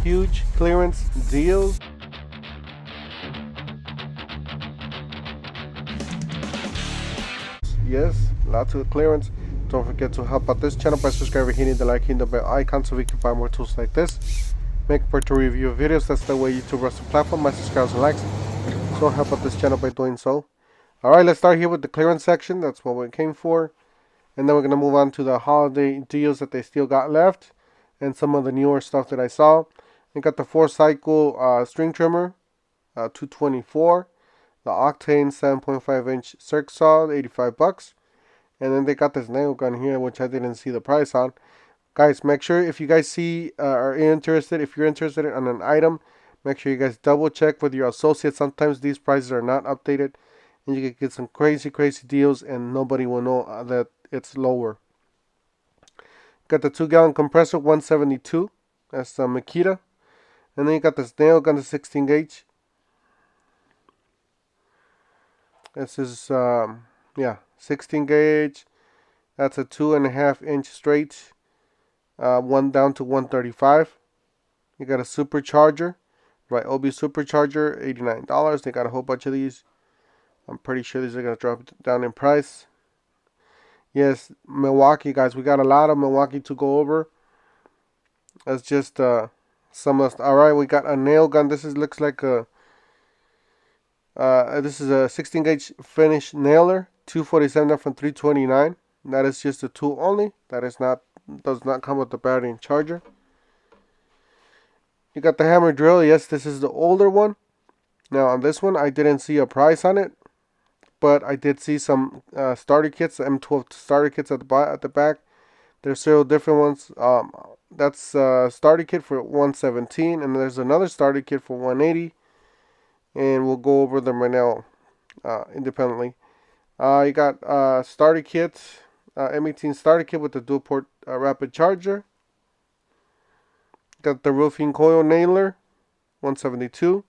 huge clearance deals. Yes, lots of clearance. Don't forget to help out this channel by subscribing, hitting the like, hitting the bell icon so we can find more tools like this. Make sure to review videos. That's the way YouTube runs the platform. My subscribers and likes. So help out this channel by doing so. Alright, let's start here with the clearance section. That's what we came for. And then we're going to move on to the holiday deals that they still got left. And some of the newer stuff that I saw. They got the 4-cycle string trimmer, $224. The Octane 7.5-inch circ saw, $85. And then they got this nail gun here, which I didn't see the price on. Guys, make sure if you guys see are interested, if you're interested in an item, make sure you guys double check with your associates. Sometimes these prices are not updated, and you can get some crazy deals, and nobody will know that it's lower. Got the 2-gallon compressor, $172. That's the Makita. And then you got this nail gun, the 16 gauge. This is 16 gauge. That's a 2.5-inch straight. One down to 135. You got a supercharger, right? Obi supercharger, $89. They got a whole bunch of these. I'm pretty sure these are gonna drop down in price. Yes, Milwaukee, guys. We got a lot of Milwaukee to go over. That's just some of. All right, we got a nail gun. This looks like a. This is a 16 gauge finish nailer, $247 from $329. That is just a tool only. Does not come with the battery and charger. You got the hammer drill. Yes, this is the older one. Now on this one, I didn't see a price on it, but I did see some starter kits, M12 starter kits at the back. There's several different ones. That's a starter kit for $117, and there's another starter kit for $180. And we'll go over them right now independently. You got starter kit, M18 starter kit with the dual port rapid charger. Got the roofing coil nailer, $172.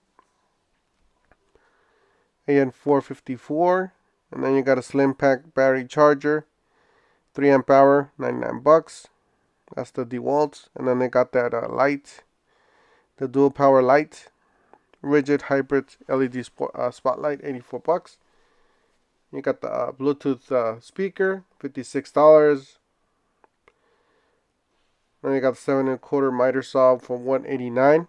AN 454. And then you got a slim pack battery charger, 3 amp hour, $99. That's the DeWalt. And then they got that light, the dual power light. Rigid hybrid LED spotlight, $84. You got the Bluetooth speaker, $56. Then you got the 7.25 miter saw for $189.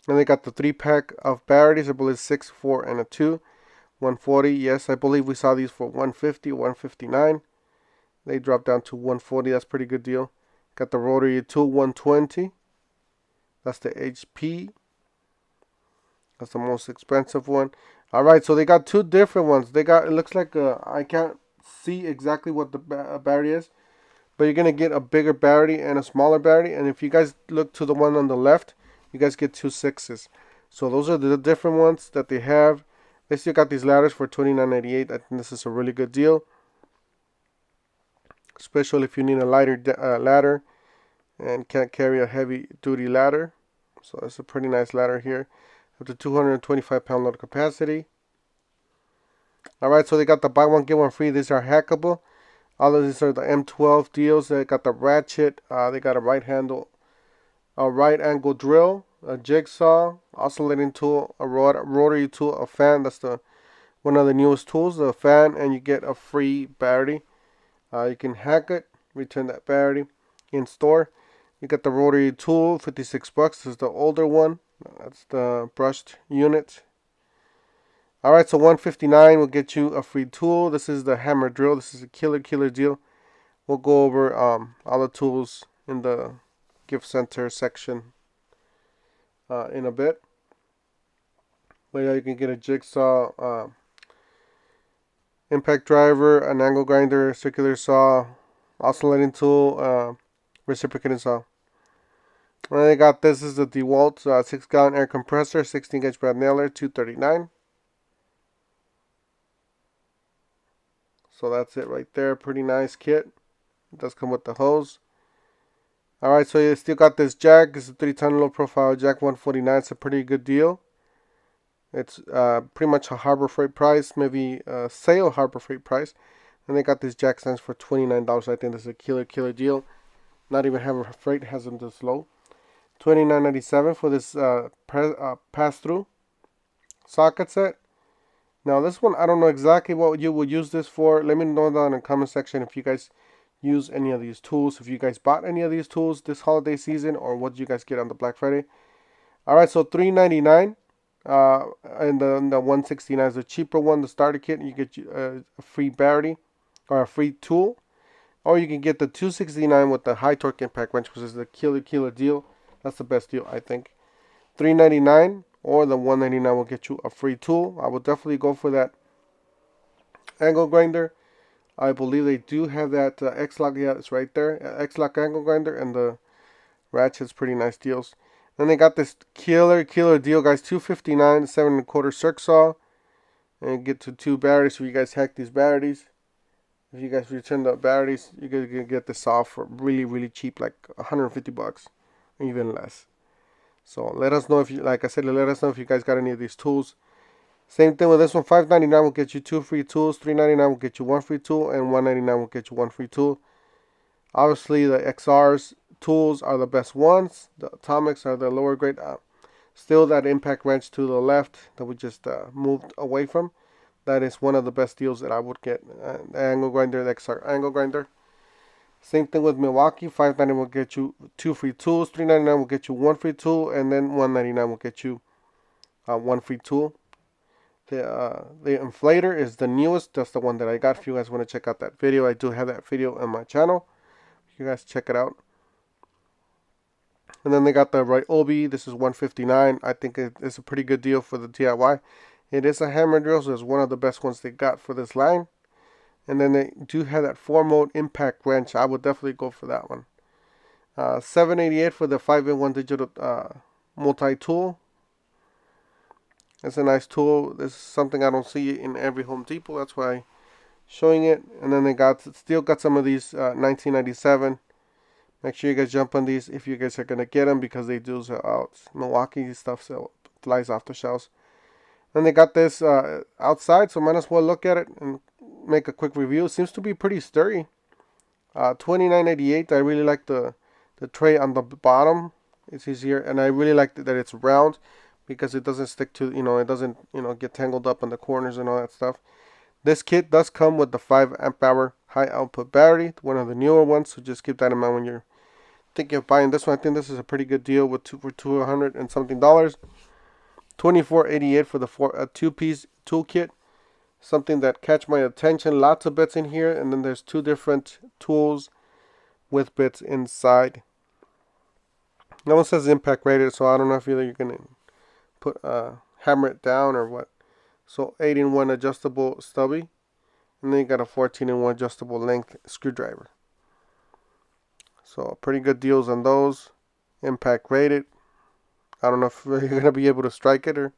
And they got the 3-pack of batteries. I believe 6, 4, and a 2, $140. Yes, I believe we saw these for $150, $159. They dropped down to $140. That's a pretty good deal. Got the rotary tool, $120. That's the HP. That's the most expensive one. Alright, so they got two different ones. They got, it looks like I can't see exactly what the battery is, but you're going to get a bigger battery and a smaller battery. And if you guys look to the one on the left, you guys get 2 6s. So those are the different ones that they have. They still got these ladders for $29.98. I think this is a really good deal, especially if you need a lighter ladder and can't carry a heavy duty ladder. So it's a pretty nice ladder here. Up to 225-pound load capacity. Alright, so they got the buy one get one free. These are hackable. All of these are the M12 deals. They got the ratchet. They got a right angle drill, a jigsaw, oscillating tool, a rotary tool, a fan. That's one of the newest tools, the fan, and you get a free battery. You can hack it, return that battery in store. You got the rotary tool, $56. This is the older one. That's the brushed unit. Alright, so $159 will get you a free tool. This is the hammer drill. This is a killer deal. We'll go over all the tools in the gift center section in a bit. But yeah, you can get a jigsaw, impact driver, an angle grinder, circular saw, oscillating tool, reciprocating saw. And they got this is the DeWalt 6-gallon air compressor, 16 gauge brad nailer, $239. So that's it right there. Pretty nice kit. It does come with the hose. Alright, so you still got this jack. It's a 3-ton low profile jack, $149. It's a pretty good deal. It's pretty much a Harbor Freight price, maybe a sale Harbor Freight price. And they got these jack stands for $29. I think this is a killer deal. Not even Harbor Freight has them this low. $29.97 for this pass-through socket set. Now this one, I don't know exactly what you would use this for. Let me know down in the comment section if you guys use any of these tools, if you guys bought any of these tools this holiday season, or what did you guys get on the Black Friday. Alright, so $3.99 and the 169 is the cheaper one, the starter kit. You get a free battery or a free tool, or you can get the $269 with the high torque impact wrench, which is the killer deal. That's the best deal, I think. $3.99 or the $1.99 will get you a free tool. I would definitely go for that angle grinder. I believe they do have that X-Lock. Yeah, it's right there. X-Lock angle grinder, and the ratchet's pretty nice deals. Then they got this killer deal, guys. $259, 7 1/4 circ saw, and get to 2 batteries. So you guys hack these batteries. If you guys return the batteries, you guys can get this off for really cheap, like $150, even less. So let us know if you, like I said, let us know if you guys got any of these tools. Same thing with this one. $5.99 will get you 2 free tools. $3.99 will get you 1 free tool, and $1.99 will get you 1 free tool. Obviously, the XR's tools are the best ones. The Atomics are the lower grade. Still, that impact wrench to the left that we just moved away from, that is one of the best deals that I would get. The angle grinder, the XR angle grinder. Same thing with Milwaukee. $5.99 will get you 2 free tools. $3.99 will get you 1 free tool, and then $1.99 will get you 1 free tool. The inflator is the newest. That's the one that I got. If you guys want to check out that video, I do have that video on my channel. You guys check it out. And then they got the Joby. This is $159. I think it's a pretty good deal for the DIY. It is a hammer drill, so it's one of the best ones they got for this line. And then they do have that 4-mode impact wrench. I would definitely go for that one. $7.88 for the 5-in-1 digital multi-tool. It's a nice tool. This is something I don't see in every Home Depot. That's why I'm showing it. And then they still got some of these $19.97. Make sure you guys jump on these if you guys are going to get them, because they do sell out. Milwaukee stuff flies off the shelves. And they got this outside, so might as well look at it and make a quick review. It seems to be pretty sturdy. $29.88. I really like the tray on the bottom. It's easier, and I really like that it's round, because it doesn't stick to, it doesn't, get tangled up in the corners and all that stuff. This kit does come with the 5 amp hour high output battery, one of the newer ones, so just keep that in mind when you're thinking of buying this one. I think this is a pretty good deal for $200 and something. $24.88 for the 2-piece toolkit. Something that catch my attention. Lots of bits in here, and then there's 2 different tools with bits inside. That one says impact rated, so I don't know if you're gonna put hammer it down or what. So 8-in-1 adjustable stubby, and then you got a 14-in-1 adjustable length screwdriver. So pretty good deals on those. Impact rated. I don't know if you're gonna be able to strike it. Or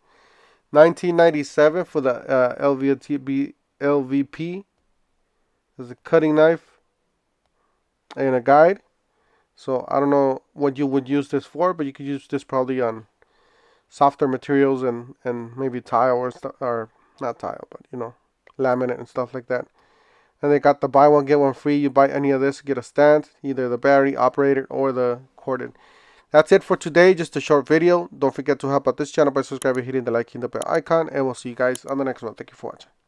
$19.97 for the LVP. There's a cutting knife and a guide. So I don't know what you would use this for, but you could use this probably on softer materials and maybe tile or not tile, but laminate and stuff like that. And they got the buy one get one free. You buy any of this, get a stand, either the battery operated or the corded. That's it for today. Just a short video. Don't forget to help out this channel by subscribing, hitting the like, hitting the bell icon, and we'll see you guys on the next one. Thank you for watching.